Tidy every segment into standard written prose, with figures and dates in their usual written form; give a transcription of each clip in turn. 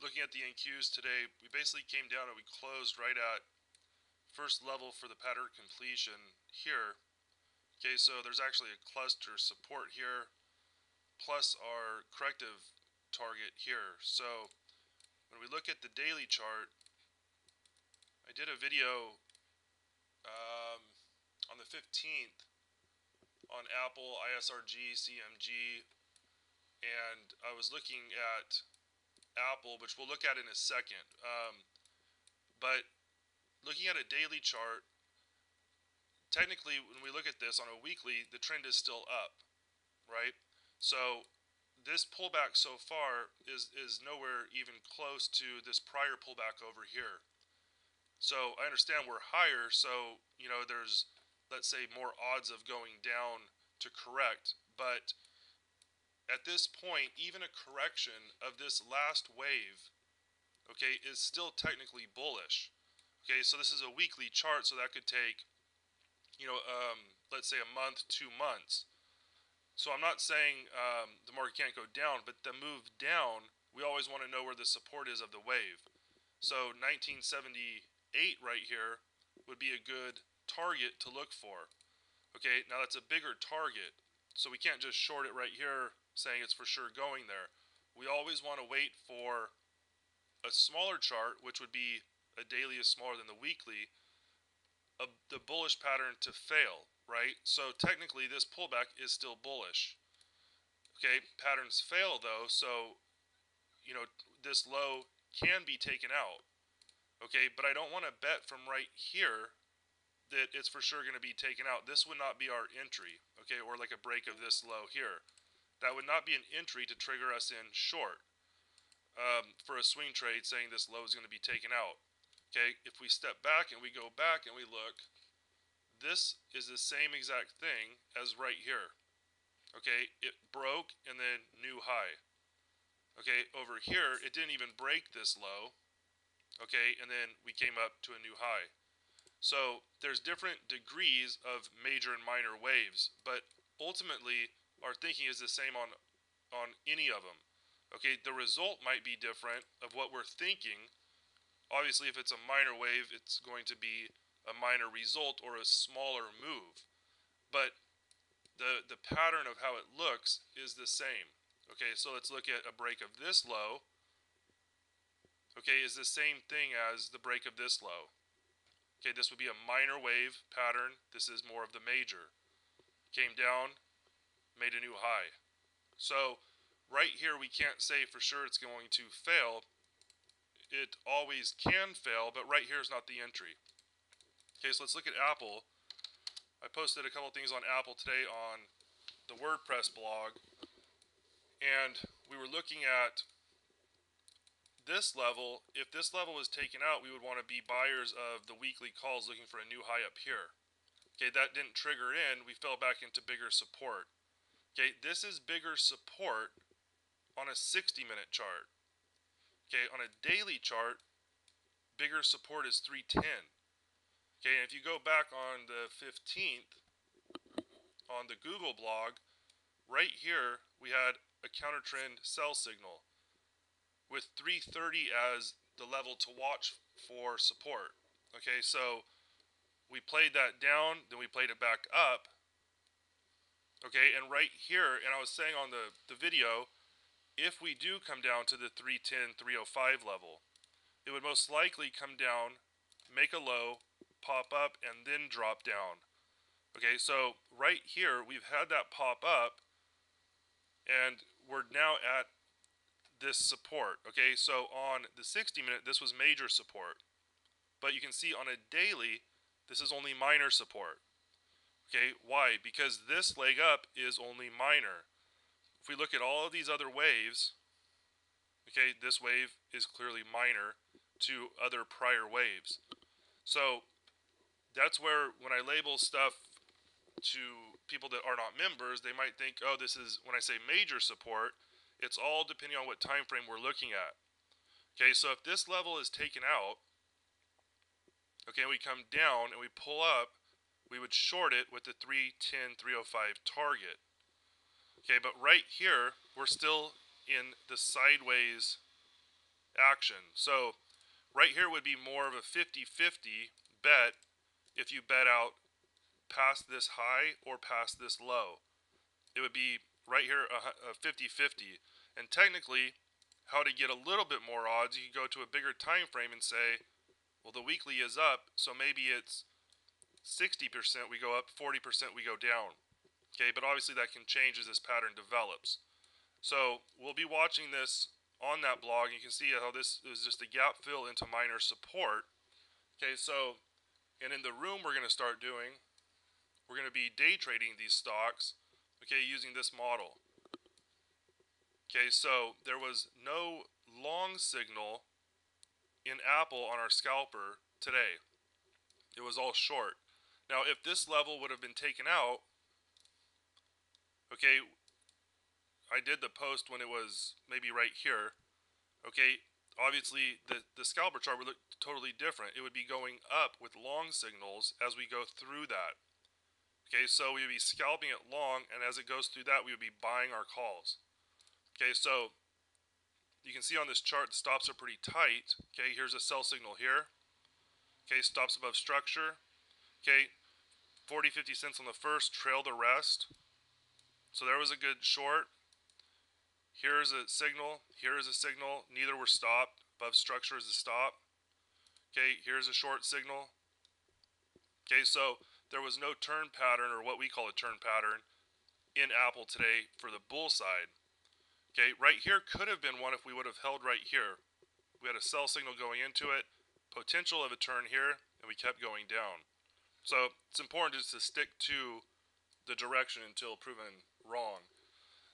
looking at the NQs today, we basically came down and we closed right at first level for the pattern completion here. Okay, so there's actually a cluster support here, plus our corrective target here. So when we look at the daily chart, I did a video on the 15th on Apple, ISRG, CMG, and I was looking at Apple, which we'll look at in a second. But looking at a daily chart, technically when we look at this on a weekly, the trend is still up, right? So this pullback so far is nowhere even close to this prior pullback over here. So I understand we're higher, so there's, let's say, more odds of going down to correct, but at this point, even a correction of this last wave, okay, is still technically bullish. Okay, so this is a weekly chart, so that could take, let's say a month, 2 months. So I'm not saying the market can't go down, but the move down, we always want to know where the support is of the wave. So 1978 right here would be a good target to look for. Okay, now that's a bigger target, so we can't just short it right here saying it's for sure going there. We always want to wait for a smaller chart, which would be a daily is smaller than the weekly, the bullish pattern to fail, right? So technically this pullback is still bullish. Okay, patterns fail though, so this low can be taken out. Okay, but I don't want to bet from right here that it's for sure going to be taken out. This would not be our entry, okay, or like a break of this low here. That would not be an entry to trigger us in short for a swing trade saying this low is going to be taken out. Okay, if we step back and we go back and we look, this is the same exact thing as right here. Okay, it broke and then new high. Okay, over here, it didn't even break this low. Okay, and then we came up to a new high. So there's different degrees of major and minor waves, but ultimately our thinking is the same on any of them. Okay, the result might be different of what we're thinking. Obviously, if it's a minor wave, it's going to be a minor result or a smaller move. But the pattern of how it looks is the same. Okay, so let's look at a break of this low. Okay, is the same thing as the break of this low. Okay, this would be a minor wave pattern. This is more of the major. Came down, made a new high. So right here we can't say for sure it's going to fail. It always can fail, but right here is not the entry. Okay, so let's look at Apple. I posted a couple things on Apple today on the WordPress blog, and we were looking at this level. If this level is taken out, we would want to be buyers of the weekly calls looking for a new high up here. Okay, that didn't trigger in. We fell back into bigger support. Okay, this is bigger support on a 60-minute chart. Okay, on a daily chart, bigger support is 310. Okay, and if you go back on the 15th on the Google blog, right here we had a counter trend sell signal with 330 as the level to watch for support. Okay, so we played that down, then we played it back up. Okay, and right here, and I was saying on the video, if we do come down to the 310, 305 level, it would most likely come down, make a low, pop up, and then drop down. Okay, so right here, we've had that pop up, and we're now at this support. Okay, so on the 60-minute, this was major support. But you can see on a daily, this is only minor support. Okay, why? Because this leg up is only minor. If we look at all of these other waves, okay, this wave is clearly minor to other prior waves. So that's where when I label stuff to people that are not members, they might think, oh, this is, when I say major support, it's all depending on what time frame we're looking at. Okay, so if this level is taken out, okay, we come down and we pull up, we would short it with the 310, 305 target. Okay, but right here, we're still in the sideways action. So right here would be more of a 50-50 bet if you bet out past this high or past this low. It would be right here a 50-50. And technically, how to get a little bit more odds, you can go to a bigger time frame and say, well, the weekly is up, so maybe it's 60% we go up, 40% we go down. Okay, but obviously that can change as this pattern develops. So we'll be watching this on that blog. You can see how this is just a gap fill into minor support. Okay, so, and in the room we're going to start doing, we're going to be day trading these stocks, okay, using this model. Okay, so there was no long signal in Apple on our scalper today. It was all short. Now, if this level would have been taken out, okay, I did the post when it was maybe right here. Okay, obviously the scalper chart would look totally different. It would be going up with long signals as we go through that. Okay, so we would be scalping it long, and as it goes through that, we would be buying our calls. Okay, so you can see on this chart the stops are pretty tight. Okay, here's a sell signal here. Okay, stops above structure. Okay, 40-50 cents on the first, trail the rest. So there was a good short. Here is a signal. Here is a signal. Neither were stopped. Above structure is a stop. Okay, here's a short signal. Okay, so there was no turn pattern, or what we call a turn pattern, in Apple today for the bull side. Okay, right here could have been one if we would have held right here. We had a sell signal going into it, potential of a turn here, and we kept going down. So it's important just to stick to the direction until proven wrong.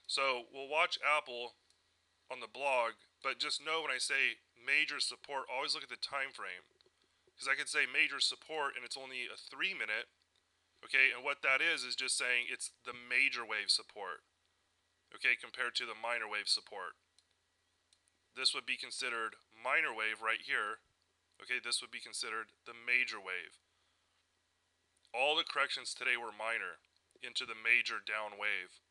So we'll watch Apple on the blog, but just know when I say major support, always look at the time frame. Because I could say major support and it's only a 3-minute, okay, and what that is just saying it's the major wave support, okay, compared to the minor wave support. This would be considered minor wave right here, okay, this would be considered the major wave. All the corrections today were minor into the major down wave.